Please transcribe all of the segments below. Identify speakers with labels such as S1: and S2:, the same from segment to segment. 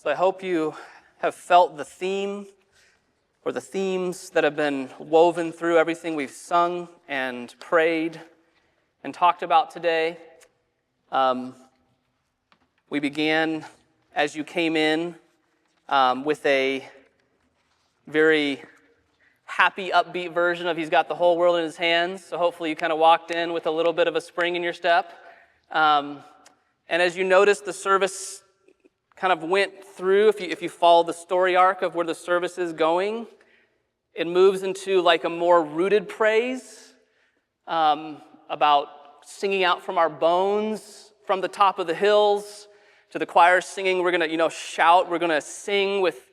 S1: So I hope you have felt the theme or the themes that have been woven through everything we've sung and prayed and talked about today. We began, as you came in, with a very happy, upbeat version of He's got the whole world in His hands. So hopefully you kind of walked in with a little bit of a spring in your step. And as you noticed, the service kind of went through, if you follow the story arc of where the service is going, it moves into like a more rooted praise about singing out from our bones, from the top of the hills, to the choir singing. We're going to, shout. We're going to sing with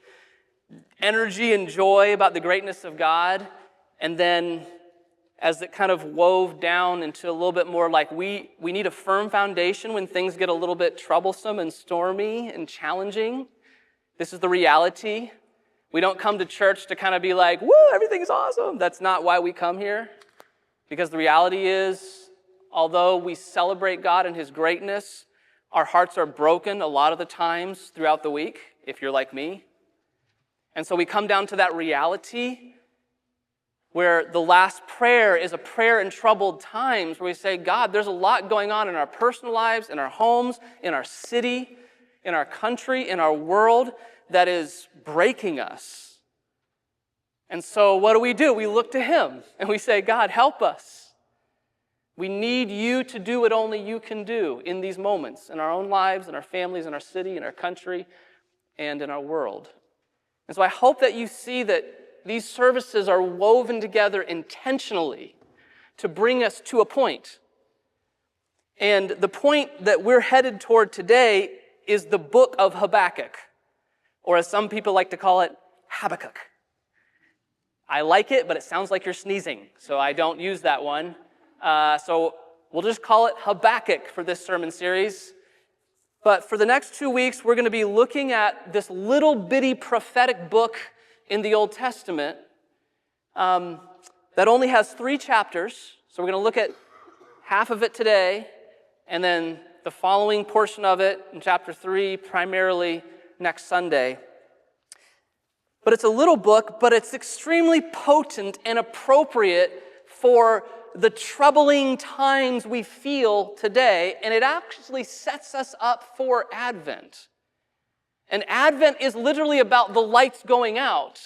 S1: energy and joy about the greatness of God. And then as it kind of wove down into a little bit more like we need a firm foundation when things get a little bit troublesome and stormy and challenging. This is the reality. We don't come to church to kind of be like, woo, everything's awesome. That's not why we come here. Because the reality is, although we celebrate God and His greatness, our hearts are broken a lot of the times throughout the week, if you're like me. And so we come down to that reality where the last prayer is a prayer in troubled times, where we say, God, there's a lot going on in our personal lives, in our homes, in our city, in our country, in our world that is breaking us. And so what do? We look to Him and we say, God, help us. We need You to do what only You can do in these moments, in our own lives, in our families, in our city, in our country, and in our world. And so I hope that you see that these services are woven together intentionally to bring us to a point. And the point that we're headed toward today is the book of Habakkuk, or as some people like to call it, Habakkuk. I like it, but it sounds like you're sneezing, so I don't use that one. So we'll just call it Habakkuk for this sermon series. But for the next 2 weeks, we're going to be looking at this little bitty prophetic book in the Old Testament that only has 3 chapters. So we're going to look at half of it today, and then the following portion of it in chapter 3, primarily next Sunday. But it's a little book, but it's extremely potent and appropriate for the troubling times we feel today, and it actually sets us up for Advent. And Advent is literally about the lights going out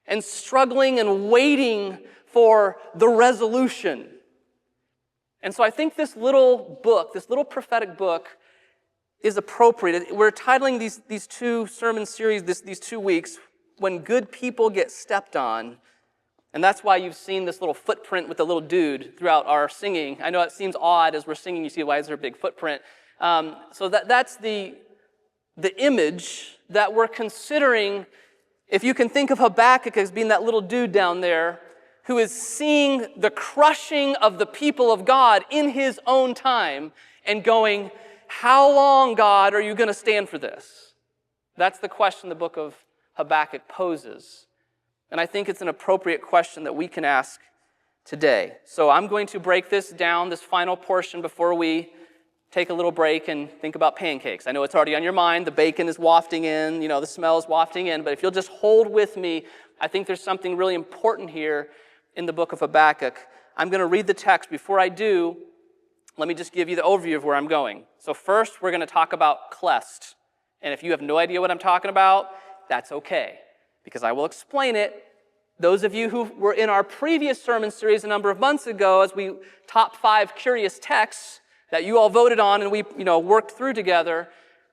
S1: and struggling and waiting for the resolution. And so I think this little book, this little prophetic book, is appropriate. We're titling these 2 sermon series these 2 weeks, When Good People Get Stepped On. And that's why you've seen this little footprint with the little dude throughout our singing. I know it seems odd as we're singing, you see, why is there a big footprint? So that's the image that we're considering. If you can think of Habakkuk as being that little dude down there who is seeing the crushing of the people of God in his own time and going, how long, God, are you going to stand for this? That's the question the book of Habakkuk poses. And I think it's an appropriate question that we can ask today. So I'm going to break this down, this final portion, before we take a little break and think about pancakes. I know it's already on your mind. The bacon is wafting in, the smell is wafting in. But if you'll just hold with me, I think there's something really important here in the book of Habakkuk. I'm going to read the text. Before I do, let me just give you the overview of where I'm going. So first, we're going to talk about clest. And if you have no idea what I'm talking about, that's okay, because I will explain it. Those of you who were in our previous sermon series a number of months ago, as we top 5 curious texts that you all voted on and we worked through together,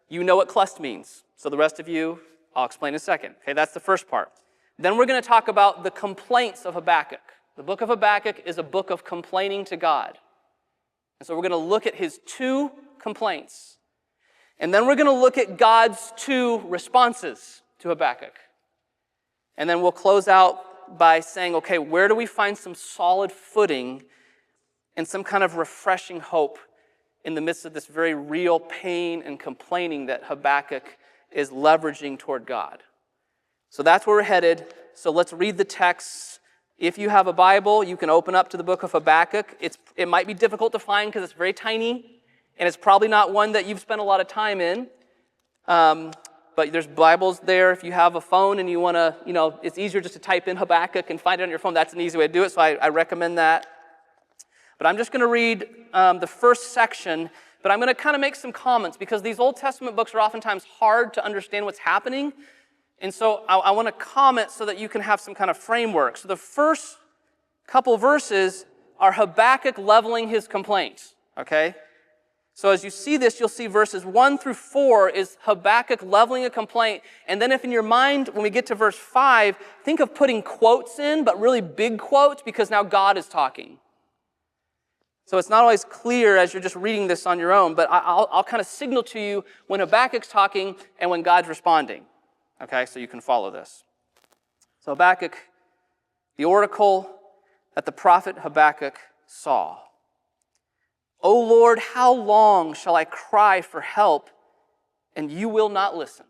S1: you know what clest means. So the rest of you, I'll explain in a second. Okay, that's the first part. Then we're going to talk about the complaints of Habakkuk. The book of Habakkuk is a book of complaining to God. And so we're going to look at his 2 complaints. And then we're going to look at God's 2 responses to Habakkuk. And then we'll close out by saying, okay, where do we find some solid footing and some kind of refreshing hope in the midst of this very real pain and complaining that Habakkuk is leveraging toward God? So that's where we're headed. So let's read the text. If you have a Bible, you can open up to the book of Habakkuk. It might be difficult to find because it's very tiny, and it's probably not one that you've spent a lot of time in. But there's Bibles there. If you have a phone and you want to, it's easier just to type in Habakkuk and find it on your phone. That's an easy way to do it, so I recommend that. But I'm just going to read the first section, but I'm going to kind of make some comments because these Old Testament books are oftentimes hard to understand what's happening. And so I want to comment so that you can have some kind of framework. So the first couple verses are Habakkuk leveling his complaints, okay? So as you see this, you'll see verses 1 through 4 is Habakkuk leveling a complaint. And then if in your mind, when we get to verse 5, think of putting quotes in, but really big quotes, because now God is talking. So it's not always clear as you're just reading this on your own, but I'll kind of signal to you when Habakkuk's talking and when God's responding. Okay, so you can follow this. So Habakkuk, the oracle that the prophet Habakkuk saw. O Lord, how long shall I cry for help and you will not listen?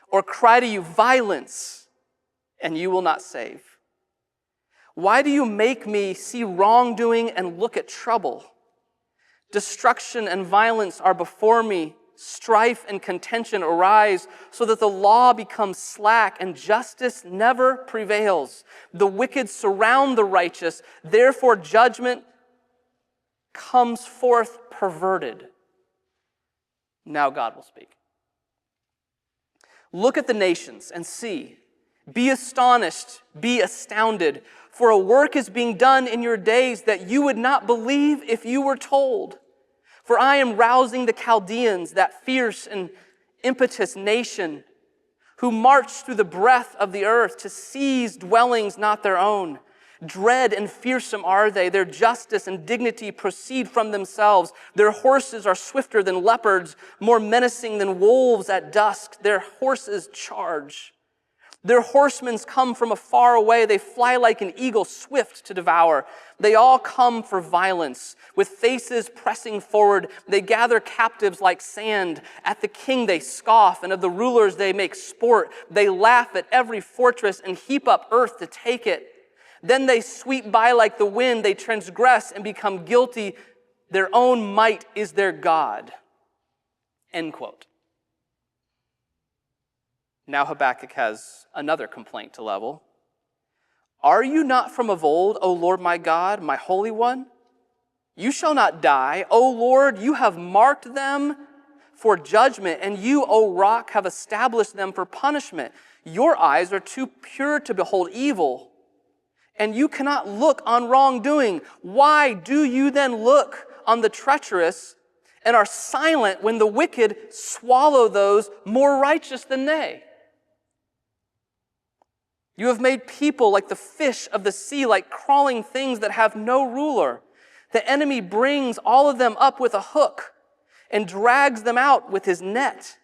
S1: Or cry to you violence and you will not save? Why do you make me see wrongdoing and look at trouble? Destruction and violence are before me. Strife and contention arise so that the law becomes slack and justice never prevails. The wicked surround the righteous, therefore judgment comes forth perverted. Now God will speak. Look at the nations and see. Be astonished, be astounded, for a work is being done in your days that you would not believe if you were told. For I am rousing the Chaldeans, that fierce and impetuous nation, who march through the breadth of the earth to seize dwellings not their own. Dread and fearsome are they. Their justice and dignity proceed from themselves. Their horses are swifter than leopards, more menacing than wolves at dusk. Their horses charge. Their horsemen come from afar away. They fly like an eagle, swift to devour. They all come for violence. With faces pressing forward, they gather captives like sand. At the king they scoff, and of the rulers they make sport. They laugh at every fortress and heap up earth to take it. Then they sweep by like the wind. They transgress and become guilty. Their own might is their God. End quote. Now Habakkuk has another complaint to level. Are you not from of old, O Lord my God, my Holy One? You shall not die. O Lord, you have marked them for judgment, and you, O rock, have established them for punishment. Your eyes are too pure to behold evil, and you cannot look on wrongdoing. Why do you then look on the treacherous and are silent when the wicked swallow those more righteous than they? You have made people like the fish of the sea, like crawling things that have no ruler. The enemy brings all of them up with a hook and drags them out with his net.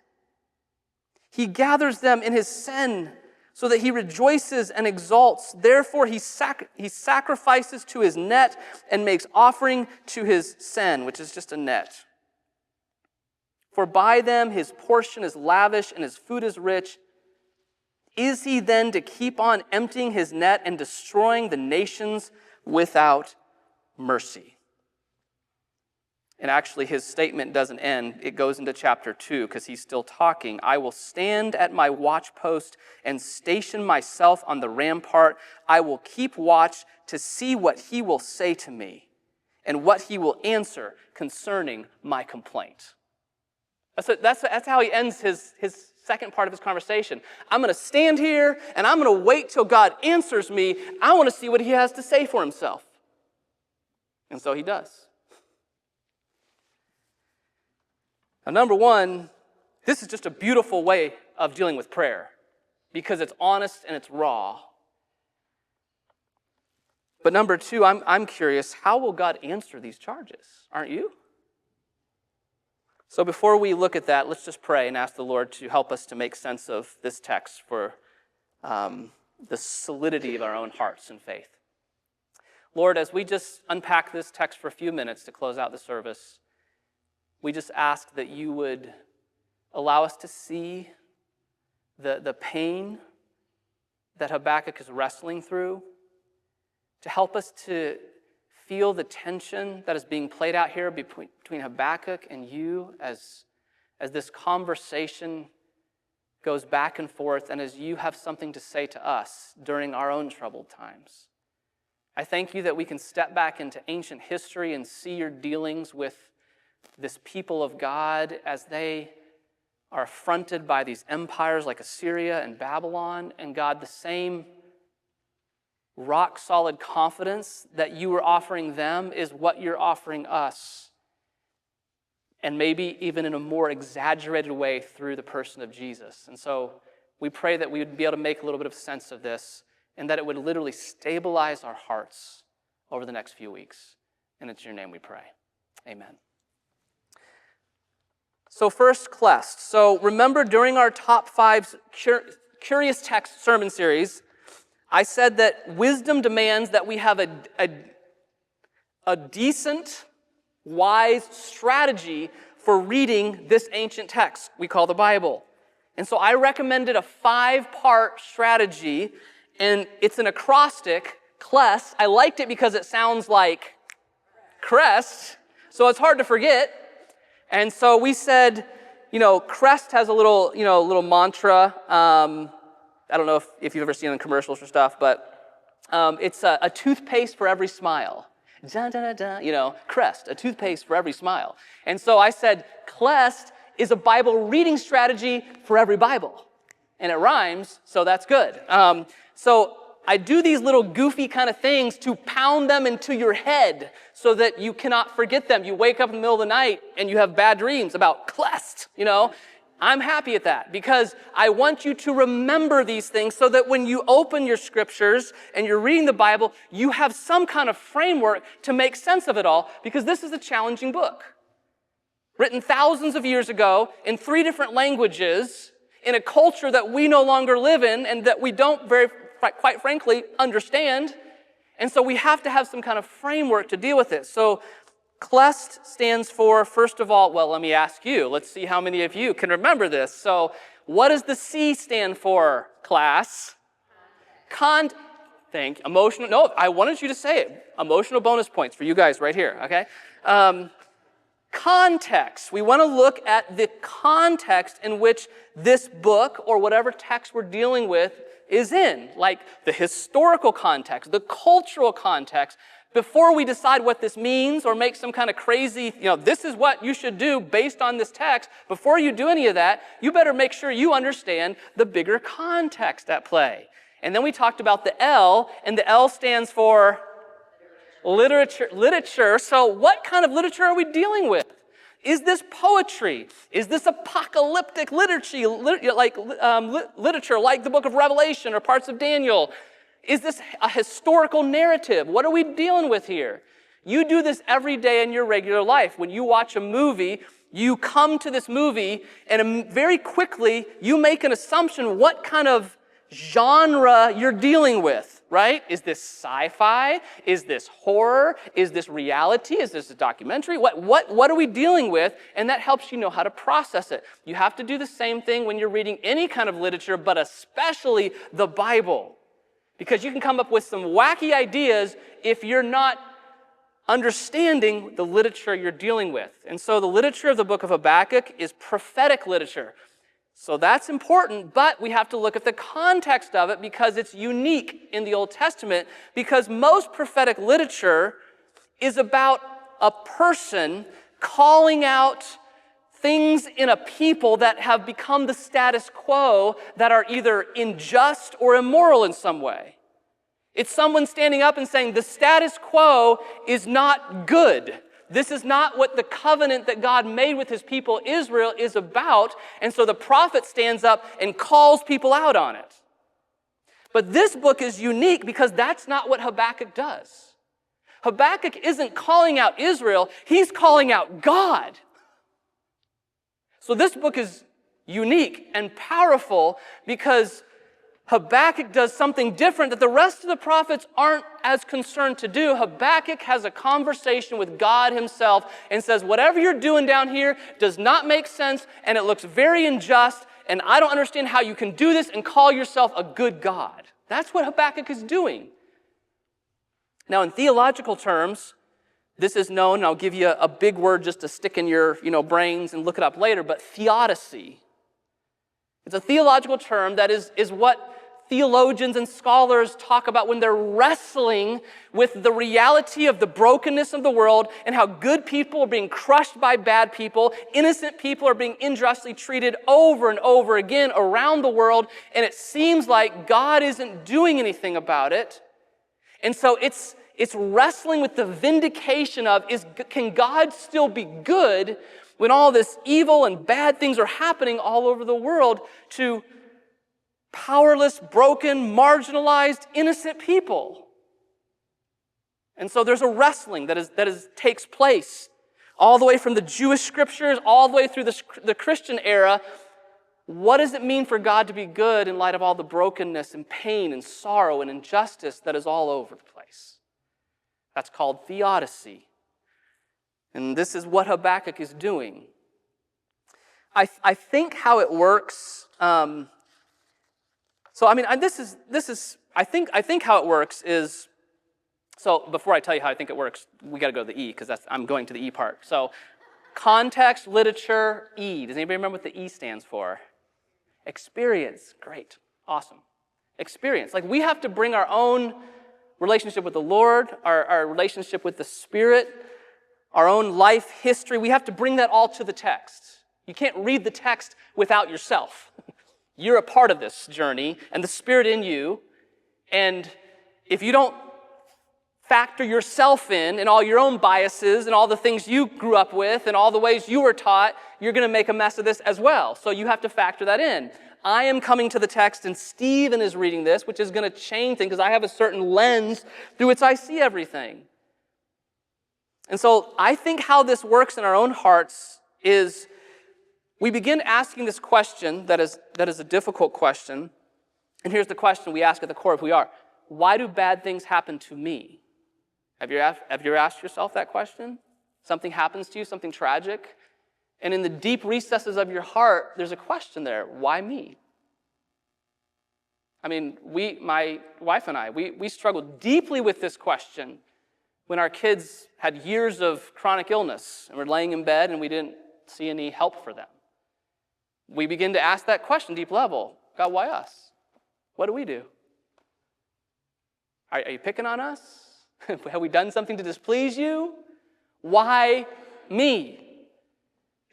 S1: He gathers them in his sen so that he rejoices and exalts. Therefore he sacrifices to his net and makes offering to his sen, which is just a net. For by them his portion is lavish and his food is rich. Is he then to keep on emptying his net and destroying the nations without mercy? And actually, his statement doesn't end. It goes into chapter 2 because he's still talking. I will stand at my watchpost and station myself on the rampart. I will keep watch to see what he will say to me and what he will answer concerning my complaint. That's how he ends his second part of his conversation. I'm going to stand here and I'm going to wait till God answers me. I want to see what he has to say for himself. And so he does. Now, number one, this is just a beautiful way of dealing with prayer because it's honest and it's raw. But number two, I'm curious, how will God answer these charges? Aren't you? So before we look at that, let's just pray and ask the Lord to help us to make sense of this text for the solidity of our own hearts and faith. Lord, as we just unpack this text for a few minutes to close out the service, we just ask that you would allow us to see the pain that Habakkuk is wrestling through, to help us to feel the tension that is being played out here between Habakkuk and you as this conversation goes back and forth and as you have something to say to us during our own troubled times. I thank you that we can step back into ancient history and see your dealings with this people of God as they are affronted by these empires like Assyria and Babylon. And God, the same rock-solid confidence that you were offering them is what you're offering us. And maybe even in a more exaggerated way through the person of Jesus. And so we pray that we would be able to make a little bit of sense of this and that it would literally stabilize our hearts over the next few weeks. And it's in your name we pray. Amen. So first, Clest. So remember during our top 5 curious text sermon series, I said that wisdom demands that we have a decent, wise strategy for reading this ancient text we call the Bible. And so I recommended a 5-part strategy, and it's an acrostic, Clest. I liked it because it sounds like crest, so it's hard to forget. And so we said, Crest has a little mantra. I don't know if you've ever seen it in commercials or stuff, but it's a toothpaste for every smile. Da, da, da, da, Crest, a toothpaste for every smile. And so I said, Clest is a Bible reading strategy for every Bible. And it rhymes, so that's good. So I do these little goofy kind of things to pound them into your head so that you cannot forget them. You wake up in the middle of the night and you have bad dreams about Clest, I'm happy at that because I want you to remember these things so that when you open your scriptures and you're reading the Bible, you have some kind of framework to make sense of it all because this is a challenging book. Written thousands of years ago in 3 different languages in a culture that we no longer live in and that we don't quite frankly understand. And so we have to have some kind of framework to deal with it. So Clest stands for, first of all, well, let me ask you. Let's see how many of you can remember this. So what does the C stand for, class? Emotional. No, I wanted you to say it. Emotional bonus points for you guys right here, okay? Context. We want to look at the context in which this book or whatever text we're dealing with is in, like the historical context, the cultural context, before we decide what this means or make some kind of crazy, this is what you should do based on this text. Before you do any of that, you better make sure you understand the bigger context at play. And then we talked about the L, and the L stands for literature. So what kind of literature are we dealing with? Is this poetry? Is this apocalyptic literature like the book of Revelation or parts of Daniel? Is this a historical narrative? What are we dealing with here? You do this every day in your regular life. When you watch a movie, you come to this movie and very quickly you make an assumption what kind of genre you're dealing with, right? Is this sci-fi? Is this horror? Is this reality? Is this a documentary? What are we dealing with? And that helps you know how to process it. You have to do the same thing when you're reading any kind of literature, but especially the Bible. Because you can come up with some wacky ideas if you're not understanding the literature you're dealing with. And so the literature of the book of Habakkuk is prophetic literature. So that's important, but we have to look at the context of it because it's unique in the Old Testament, because most prophetic literature is about a person calling out things in a people that have become the status quo that are either unjust or immoral in some way. It's someone standing up and saying, the status quo is not good. This is not what the covenant that God made with his people Israel is about. And so the prophet stands up and calls people out on it. But this book is unique because that's not what Habakkuk does. Habakkuk isn't calling out Israel, he's calling out God. So this book is unique and powerful because Habakkuk does something different that the rest of the prophets aren't as concerned to do. Habakkuk has a conversation with God himself and says, whatever you're doing down here does not make sense and it looks very unjust and I don't understand how you can do this and call yourself a good God. That's what Habakkuk is doing. Now, in theological terms, this is known, and I'll give you a big word just to stick in your brains and look it up later, but theodicy. It's a theological term that is what theologians and scholars talk about when they're wrestling with the reality of the brokenness of the world and how good people are being crushed by bad people, innocent people are being unjustly treated over and over again around the world, and it seems like God isn't doing anything about it. And so it's wrestling with the vindication of, can God still be good when all this evil and bad things are happening all over the world to powerless, broken, marginalized, innocent people? And so there's a wrestling that takes place all the way from the Jewish scriptures, all the way through the Christian era. What does it mean for God to be good in light of all the brokenness and pain and sorrow and injustice that is all over the place? That's called theodicy. And this is what Habakkuk is doing. I think how it works. I think how it works is. So before I tell you how I think it works, we got to go to the E because I'm going to the E part. So, context, literature, E. Does anybody remember what the E stands for? Experience. Great, awesome. Experience. Like we have to bring our own relationship with the Lord, our relationship with the Spirit, our own life history. We have to bring that all to the text. You can't read the text without yourself. You're a part of this journey and the Spirit in you. And if you don't factor yourself in and all your own biases and all the things you grew up with and all the ways you were taught, you're going to make a mess of this as well. So you have to factor that in. I am coming to the text and Stephen is reading this, which is going to change things because I have a certain lens through which I see everything. And so I think how this works in our own hearts is we begin asking this question that is a difficult question. And here's the question we ask at the core of who we are. Why do bad things happen to me? Have you asked yourself that question? Something happens to you, something tragic, and in the deep recesses of your heart, there's a question there. Why me? I mean, my wife and I, we struggled deeply with this question when our kids had years of chronic illness and were laying in bed and we didn't see any help for them. We begin to ask that question, deep level. God, why us? What do we do? Are you picking on us? Have we done something to displease you? Why me?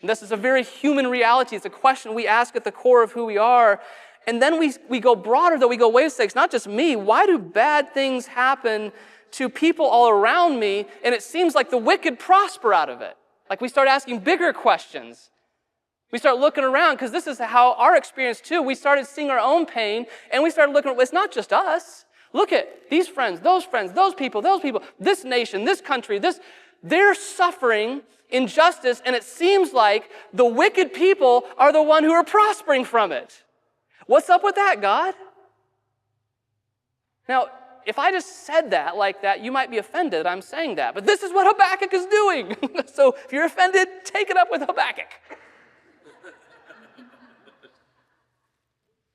S1: And this is a very human reality. It's a question we ask at the core of who we are. And then we go broader, though. We go, wait a second, it's not just me. Why do bad things happen to people all around me? And it seems like the wicked prosper out of it. Like we start asking bigger questions. We start looking around, because this is how our experience too. We started seeing our own pain, and we started looking, it's not just us. Look at these friends, those people, this nation, this country, they're suffering injustice, and it seems like the wicked people are the one who are prospering from it. What's up with that, God? Now, if I just said that like that, you might be offended I'm saying that, but this is what Habakkuk is doing. So if you're offended, take it up with Habakkuk.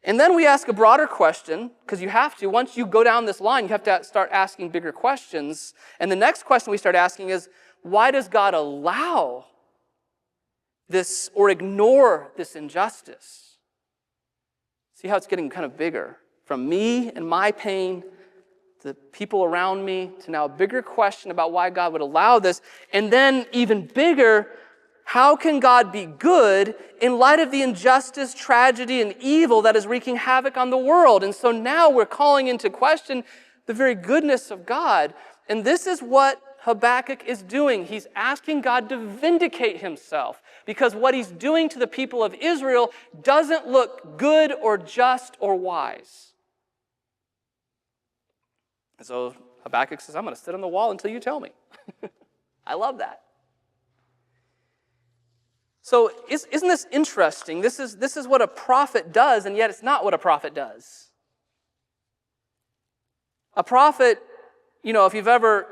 S1: And then we ask a broader question, because you have to. Once you go down this line, you have to start asking bigger questions. And the next question we start asking is, why does God allow this or ignore this injustice? See how it's getting kind of bigger. From me and my pain to people around me to now a bigger question about why God would allow this. And then even bigger, how can God be good in light of the injustice, tragedy, and evil that is wreaking havoc on the world? And so now we're calling into question the very goodness of God. And this is what Habakkuk is doing. He's asking God to vindicate himself, because what he's doing to the people of Israel doesn't look good or just or wise. And so Habakkuk says, I'm going to sit on the wall until you tell me. I love that. So isn't this interesting? This is what a prophet does, and yet it's not what a prophet does. A prophet, if you've ever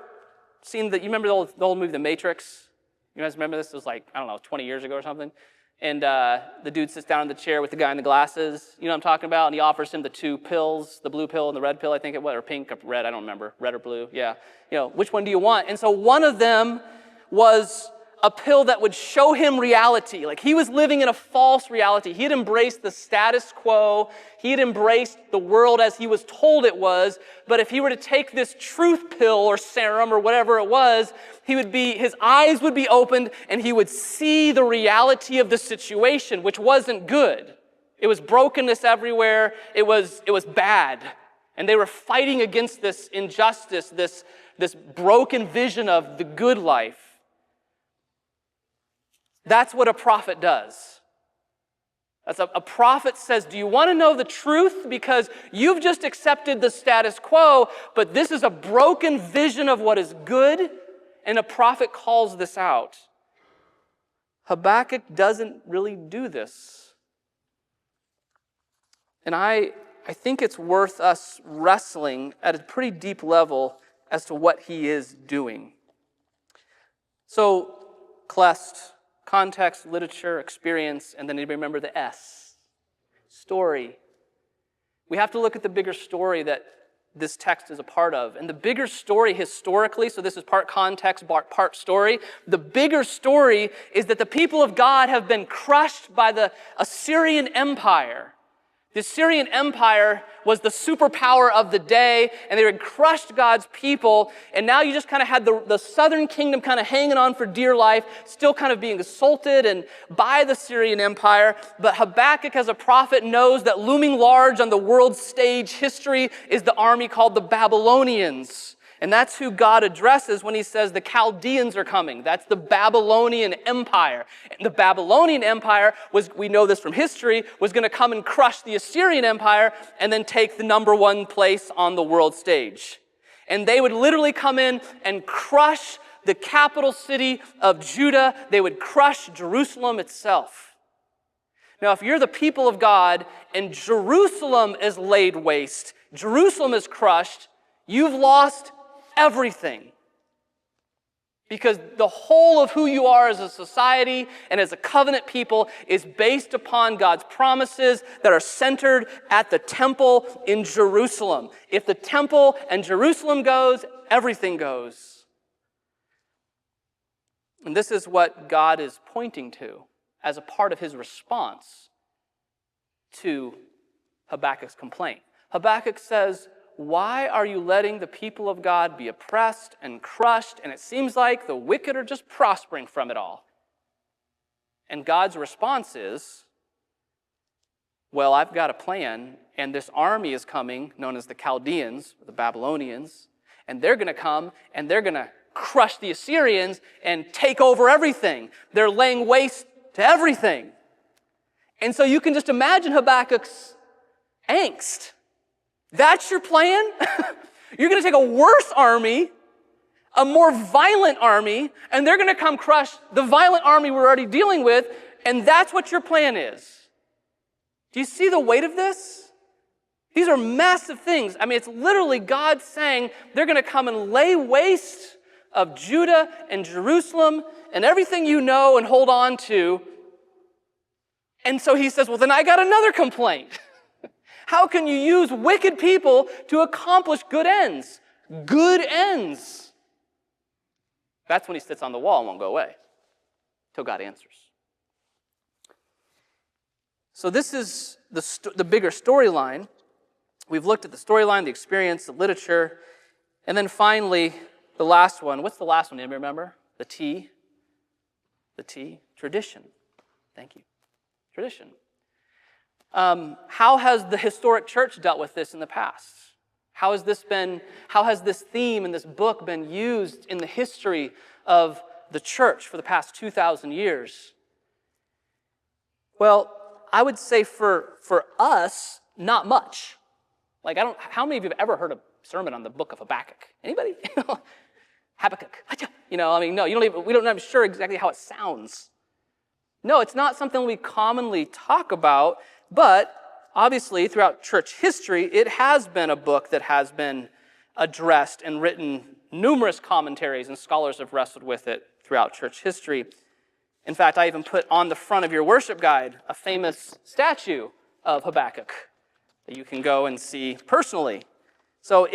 S1: seen you remember the old movie The Matrix? You guys remember this? It was 20 years ago or something. And the dude sits down in the chair with the guy in the glasses. You know what I'm talking about? And he offers him the two pills, the blue pill and the red pill, I think it was, or pink or red, I don't remember. Red or blue, yeah. Which one do you want? And so one of them was a pill that would show him reality. Like he was living in a false reality. He had embraced the status quo. He had embraced the world as he was told it was. But if he were to take this truth pill or serum or whatever it was, his eyes would be opened and he would see the reality of the situation, which wasn't good. It was brokenness everywhere. It was bad. And they were fighting against this injustice, this broken vision of the good life. That's what a prophet does. A prophet says, do you want to know the truth? Because you've just accepted the status quo, but this is a broken vision of what is good, and a prophet calls this out. Habakkuk doesn't really do this. And I think it's worth us wrestling at a pretty deep level as to what he is doing. So, Clest, context, literature, experience, and then anybody remember the S? Story. We have to look at the bigger story that this text is a part of. And the bigger story historically, so this is part context, part story, the bigger story is that the people of God have been crushed by the Assyrian Empire. The Assyrian Empire was the superpower of the day, and they had crushed God's people, and now you just kind of had the southern kingdom kind of hanging on for dear life, still kind of being assaulted and by the Assyrian Empire. But Habakkuk, as a prophet, knows that looming large on the world stage history is the army called the Babylonians. And that's who God addresses when he says the Chaldeans are coming. That's the Babylonian Empire. And the Babylonian Empire was, we know this from history, was going to come and crush the Assyrian Empire and then take the number one place on the world stage. And they would literally come in and crush the capital city of Judah. They would crush Jerusalem itself. Now, if you're the people of God and Jerusalem is laid waste, Jerusalem is crushed, you've lost everything. Because the whole of who you are as a society and as a covenant people is based upon God's promises that are centered at the temple in Jerusalem. If the temple and Jerusalem goes, everything goes. And this is what God is pointing to as a part of his response to Habakkuk's complaint. Habakkuk says, why are you letting the people of God be oppressed and crushed, and it seems like the wicked are just prospering from it all? And God's response is, well, I've got a plan, and this army is coming, known as the Chaldeans, the Babylonians, and they're going to come, and they're going to crush the Assyrians and take over everything. They're laying waste to everything. And so you can just imagine Habakkuk's angst. That's your plan? You're going to take a worse army, a more violent army, and they're going to come crush the violent army we're already dealing with, and that's what your plan is. Do you see the weight of this? These are massive things. I mean, it's literally God saying they're going to come and lay waste of Judah and Jerusalem and everything you know and hold on to. And so he says, well, then I got another complaint. How can you use wicked people to accomplish good ends? Good ends. That's when he sits on the wall and won't go away until God answers. So this is the bigger storyline. We've looked at the storyline, the experience, the literature, and then finally, the last one. What's the last one? Anybody remember? The T. The T. Tradition. Thank you. Tradition. How has the historic church dealt with this in the past? How has this theme in this book been used in the history of the church for the past 2,000 years? Well, I would say for us, not much. Like, how many of you have ever heard a sermon on the book of Habakkuk? Anybody? Habakkuk. No, we don't even sure exactly how it sounds. No, it's not something we commonly talk about. But obviously, throughout church history, it has been a book that has been addressed and written. Numerous commentaries and scholars have wrestled with it throughout church history. In fact, I even put on the front of your worship guide a famous statue of Habakkuk that you can go and see personally. So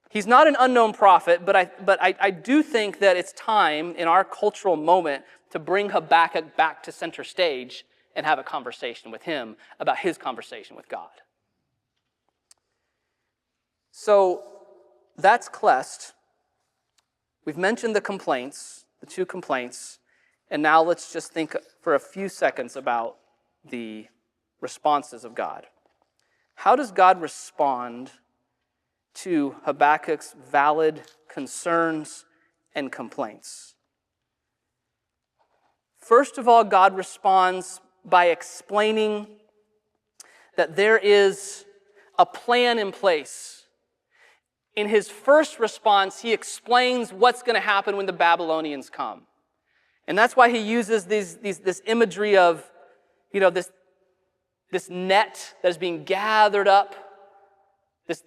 S1: He's not an unknown prophet, but I do think that it's time in our cultural moment to bring Habakkuk back to center stage and have a conversation with him about his conversation with God. So that's Klest. We've mentioned the complaints, the 2 complaints, and now let's just think for a few seconds about the responses of God. How does God respond to Habakkuk's valid concerns and complaints? First of all, God responds by explaining that there is a plan in place. In his first response, he explains what's going to happen when the Babylonians come. And that's why he uses this imagery of, this net that is being gathered up.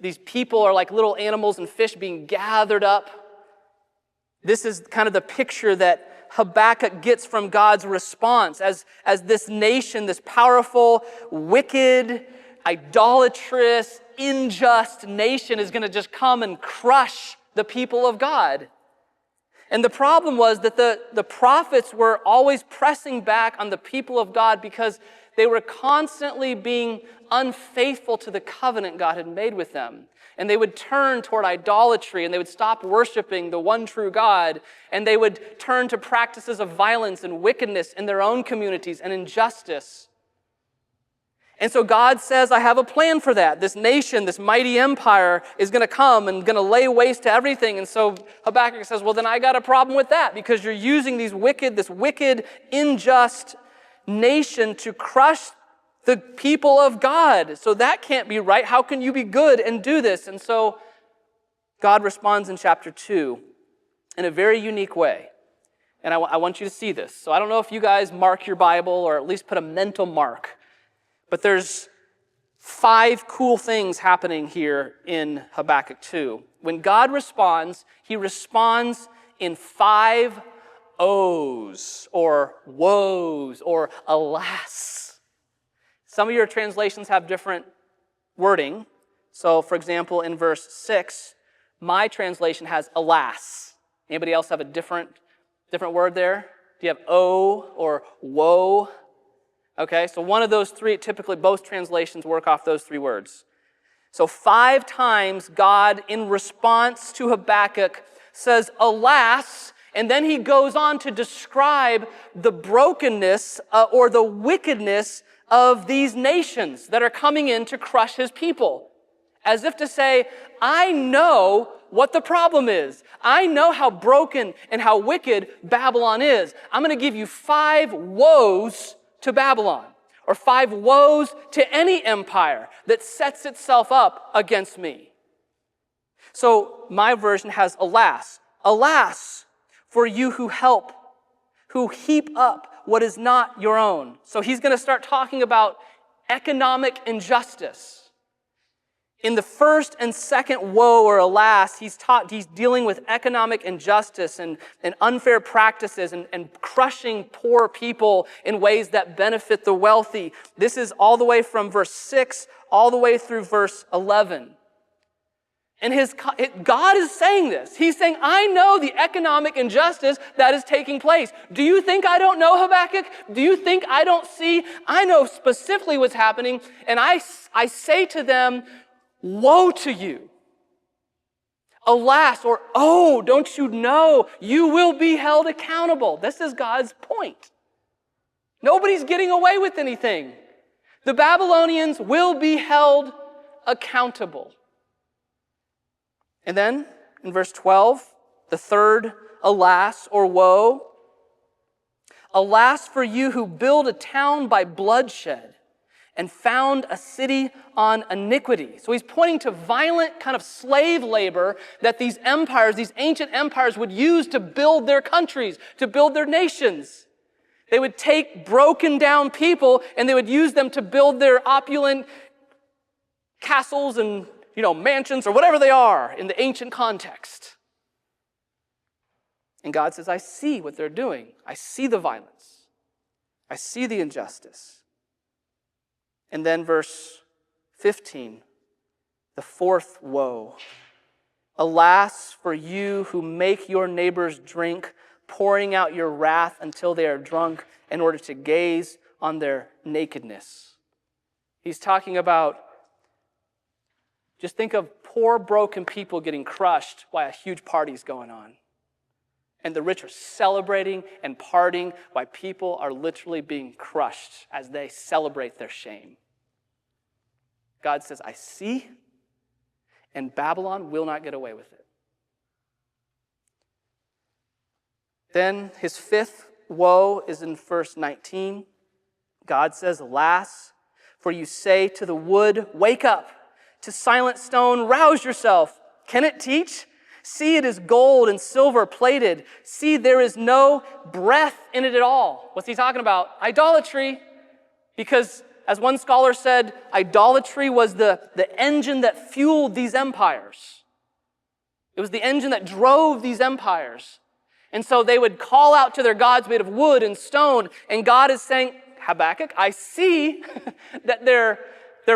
S1: These people are like little animals and fish being gathered up. This is kind of the picture that Habakkuk gets from God's response as this nation, this powerful, wicked, idolatrous, unjust nation is going to just come and crush the people of God. And the problem was that the prophets were always pressing back on the people of God because they were constantly being unfaithful to the covenant God had made with them. And they would turn toward idolatry, and they would stop worshiping the one true God, and they would turn to practices of violence and wickedness in their own communities and injustice. And so God says, I have a plan for that. This nation, this mighty empire is going to come and going to lay waste to everything. And so Habakkuk says, well, then I got a problem with that because you're using this wicked, unjust nation to crush the people of God. So that can't be right. How can you be good and do this? And so God responds in chapter 2 in a very unique way. And I want you to see this. So I don't know if you guys mark your Bible or at least put a mental mark. But there's 5 cool things happening here in Habakkuk 2. When God responds, he responds in 5 ohs, or woes, or alas. Some of your translations have different wording. So, for example, in verse 6, my translation has alas. Anybody else have a different word there? Do you have oh or woe? Okay, so one of those 3, typically both translations work off those 3 words. So 5 times God, in response to Habakkuk, says, alas, and then he goes on to describe the brokenness or the wickedness of these nations that are coming in to crush his people. As if to say, I know what the problem is. I know how broken and how wicked Babylon is. I'm going to give you 5 woes to Babylon, or 5 woes to any empire that sets itself up against me. So my version has alas. Alas for you who heap up what is not your own. So he's going to start talking about economic injustice. In the first and second woe or alas, he's dealing with economic injustice and unfair practices and crushing poor people in ways that benefit the wealthy. This is all the way from verse 6 all the way through verse 11. And God is saying this. He's saying, I know the economic injustice that is taking place. Do you think I don't know, Habakkuk? Do you think I don't see? I know specifically what's happening, and I say to them, woe to you. Alas, or oh, don't you know, you will be held accountable. This is God's point. Nobody's getting away with anything. The Babylonians will be held accountable. And then, in verse 12, the third alas or woe. Alas for you who build a town by bloodshed and found a city on iniquity. So he's pointing to violent kind of slave labor that these empires, these ancient empires would use to build their countries, to build their nations. They would take broken down people and they would use them to build their opulent castles and mansions or whatever they are in the ancient context. And God says, I see what they're doing. I see the violence. I see the injustice. And then verse 15, the fourth woe. Alas for you who make your neighbors drink, pouring out your wrath until they are drunk in order to gaze on their nakedness. He's talking about, just think of poor, broken people getting crushed while a huge party's going on. And the rich are celebrating and partying while people are literally being crushed as they celebrate their shame. God says, I see, and Babylon will not get away with it. Then his fifth woe is in verse 19. God says, alas, for you say to the wood, wake up, to silent stone, rouse yourself. Can it teach? See, it is gold and silver plated. See, there is no breath in it at all. What's he talking about? Idolatry. Because, as one scholar said, idolatry was the engine that fueled these empires. It was the engine that drove these empires. And so they would call out to their gods made of wood and stone, and God is saying, Habakkuk, I see that they're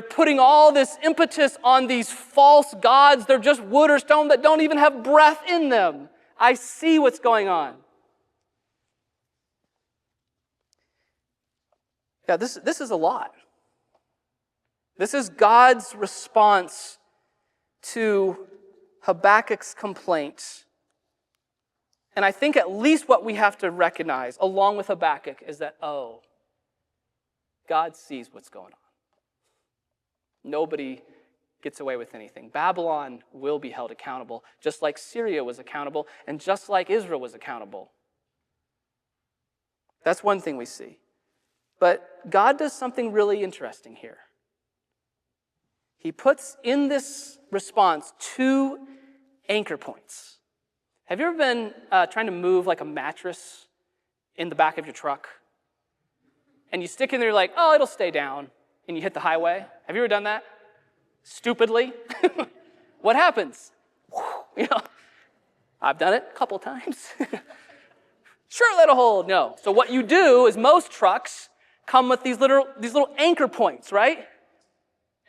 S1: putting all this impetus on these false gods. They're just wood or stone that don't even have breath in them. I see what's going on. Yeah, this is a lot. This is God's response to Habakkuk's complaint. And I think at least what we have to recognize, along with Habakkuk, is that, God sees what's going on. Nobody gets away with anything. Babylon will be held accountable, just like Syria was accountable, and just like Israel was accountable. That's one thing we see. But God does something really interesting here. He puts in this response 2 anchor points. Have you ever been trying to move like a mattress in the back of your truck? And you stick in there, you're like, it'll stay down. And you hit the highway. Have you ever done that? Stupidly. What happens? I've done it a couple times. Sure, that'll hold. No. So what you do is most trucks come with these little anchor points, right?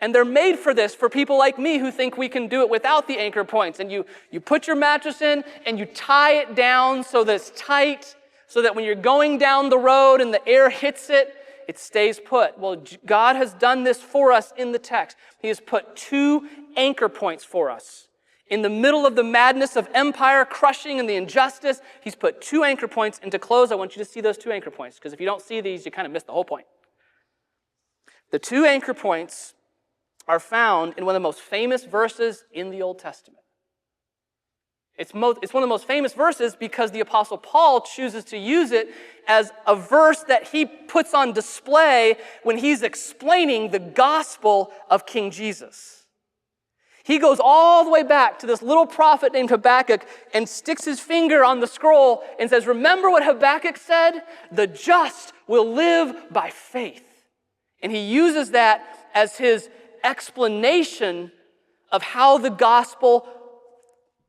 S1: And they're made for this, for people like me who think we can do it without the anchor points. And you put your mattress in and you tie it down so that it's tight, so that when you're going down the road and the air hits it, it stays put. Well, God has done this for us in the text. He has put 2 anchor points for us. In the middle of the madness of empire crushing and the injustice, he's put 2 anchor points. And to close, I want you to see those 2 anchor points, because if you don't see these, you kind of miss the whole point. The 2 anchor points are found in one of the most famous verses in the Old Testament. It's one of the most famous verses because the Apostle Paul chooses to use it as a verse that he puts on display when he's explaining the gospel of King Jesus. He goes all the way back to this little prophet named Habakkuk and sticks his finger on the scroll and says, remember what Habakkuk said? The just will live by faith. And he uses that as his explanation of how the gospel,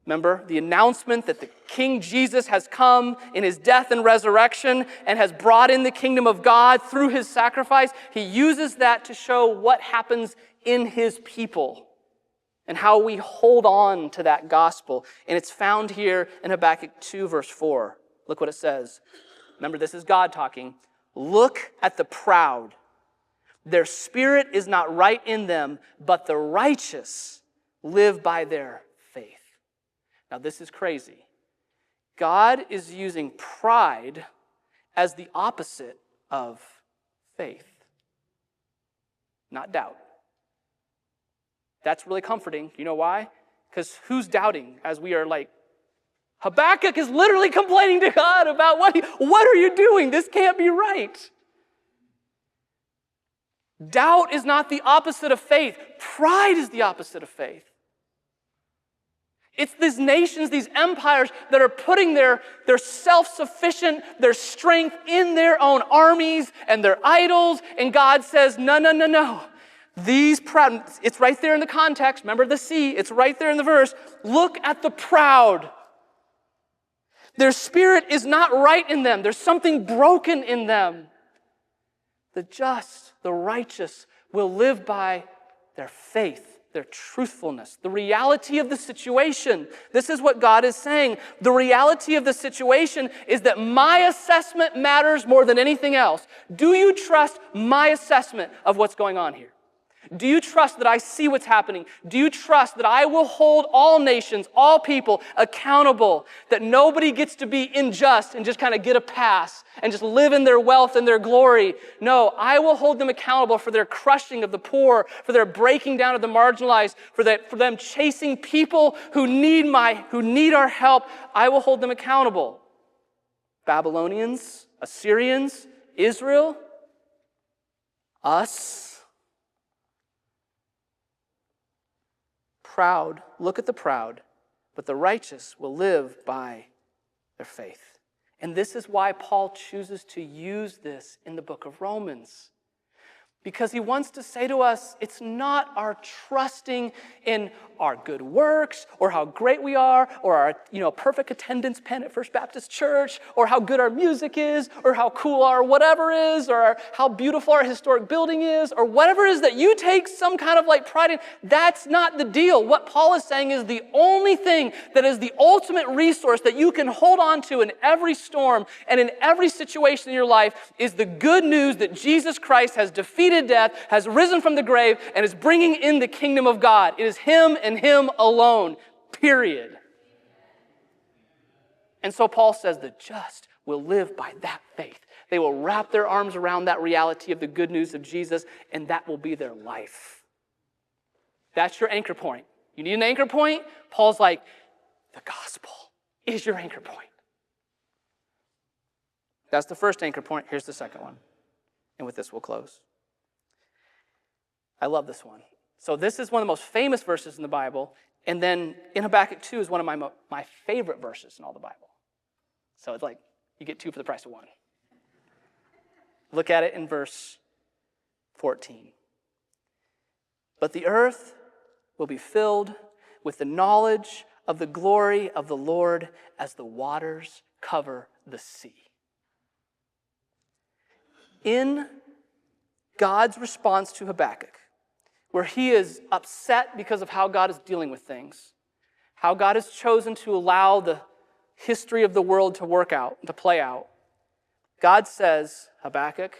S1: remember, the announcement that the King Jesus has come in his death and resurrection and has brought in the kingdom of God through his sacrifice. He uses that to show what happens in his people and how we hold on to that gospel. And it's found here in Habakkuk 2, verse 4. Look what it says. Remember, this is God talking. Look at the proud. Their spirit is not right in them, but the righteous live by their faith. Now, this is crazy. God is using pride as the opposite of faith, not doubt. That's really comforting. You know why? Because who's doubting as we are like, Habakkuk is literally complaining to God about what are you doing? This can't be right. Doubt is not the opposite of faith. Pride is the opposite of faith. It's these nations, these empires that are putting their self-sufficient, their strength in their own armies and their idols. And God says, no. These proud, it's right there in the context. Remember the sea, it's right there in the verse. Look at the proud. Their spirit is not right in them. There's something broken in them. The just, the righteous will live by their faith. their truthfulness, the reality of the situation. This is what God is saying. The reality of the situation is that my assessment matters more than anything else. Do you trust my assessment of what's going on here? Do you trust that I see what's happening? Do you trust that I will hold all nations, all people accountable, that nobody gets to be unjust and just kind of get a pass and just live in their wealth and their glory? No, I will hold them accountable for their crushing of the poor, for their breaking down of the marginalized, for them chasing people who need our help. I will hold them accountable. Babylonians, Assyrians, Israel, us. Proud, look at the proud, but the righteous will live by their faith. And this is why Paul chooses to use this in the book of Romans. Because he wants to say to us, it's not our trusting in our good works or how great we are or our perfect attendance pen at First Baptist Church or how good our music is or how cool our whatever is or how beautiful our historic building is or whatever it is that you take some kind of pride in. That's not the deal. What Paul is saying is the only thing that is the ultimate resource that you can hold on to in every storm and in every situation in your life is the good news that Jesus Christ has defeated death, has risen from the grave, and is bringing in the kingdom of God. It is Him and Him alone, period. And so Paul says the just will live by that faith. They will wrap their arms around that reality of the good news of Jesus, and that will be their life. That's your anchor point. You need an anchor point? Paul's like, the gospel is your anchor point. That's the first anchor point. Here's the second one. And with this, we'll close. I love this one. So this is one of the most famous verses in the Bible, and then in Habakkuk 2 is one of my favorite verses in all the Bible. So it's like you get two for the price of one. Look at it in verse 14. But the earth will be filled with the knowledge of the glory of the Lord as the waters cover the sea. In God's response to Habakkuk, where he is upset because of how God is dealing with things, how God has chosen to allow the history of the world to play out, God says, Habakkuk,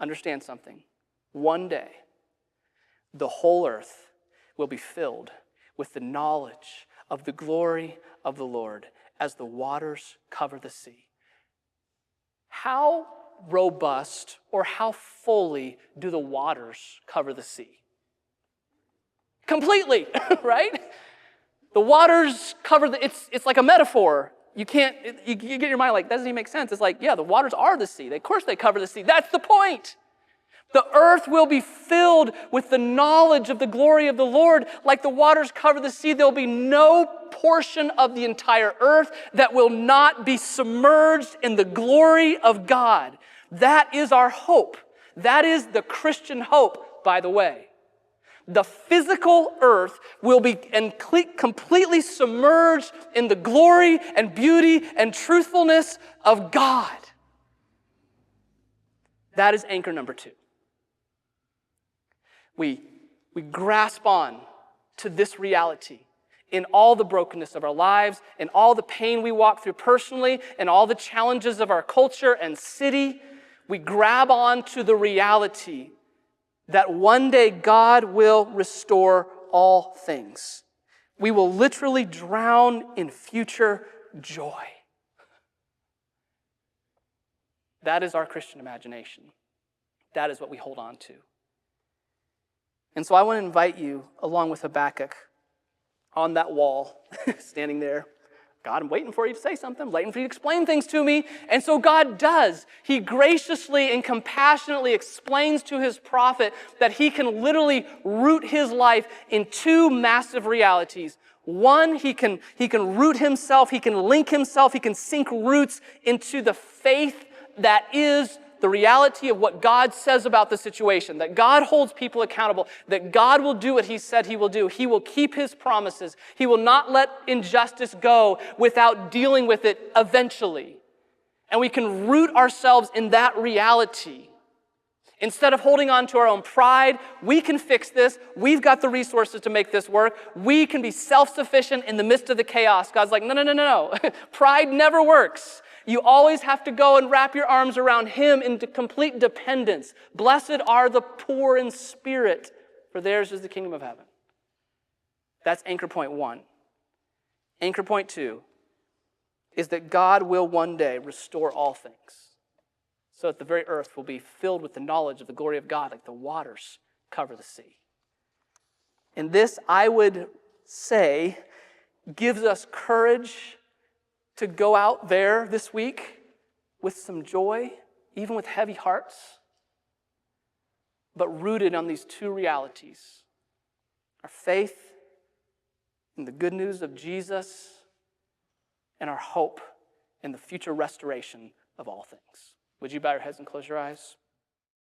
S1: understand something. One day, the whole earth will be filled with the knowledge of the glory of the Lord as the waters cover the sea. How robust or how fully do the waters cover the sea? Completely, right? The waters cover it's like a metaphor. You get your mind that doesn't even make sense. It's like, yeah, the waters are the sea. Of course they cover the sea. That's the point. The earth will be filled with the knowledge of the glory of the Lord. Like the waters cover the sea, there'll be no portion of the entire earth that will not be submerged in the glory of God. That is our hope. That is the Christian hope, by the way. The physical earth will be completely submerged in the glory and beauty and truthfulness of God. That is anchor number 2. We grasp on to this reality in all the brokenness of our lives, in all the pain we walk through personally, and all the challenges of our culture and city. We grab on to the reality that one day God will restore all things. We will literally drown in future joy. That is our Christian imagination. That is what we hold on to. And so I want to invite you, along with Habakkuk, on that wall, standing there. God, I'm waiting for you to say something. I'm waiting for you to explain things to me. And so God does. He graciously and compassionately explains to his prophet that he can literally root his life in 2 massive realities. One, he can root himself, he can link himself, he can sink roots into the faith that is the reality of what God says about the situation, that God holds people accountable, that God will do what he said he will do. He will keep his promises. He will not let injustice go without dealing with it eventually. And we can root ourselves in that reality. Instead of holding on to our own pride, we can fix this. We've got the resources to make this work. We can be self-sufficient in the midst of the chaos. God's like, no. Pride never works. You always have to go and wrap your arms around him in complete dependence. Blessed are the poor in spirit, for theirs is the kingdom of heaven. That's anchor point 1. Anchor point 2 is that God will one day restore all things, so that the very earth will be filled with the knowledge of the glory of God like the waters cover the sea. And this, I would say, gives us courage to go out there this week with some joy, even with heavy hearts, but rooted on these two realities: our faith in the good news of Jesus and our hope in the future restoration of all things. Would you bow your heads and close your eyes?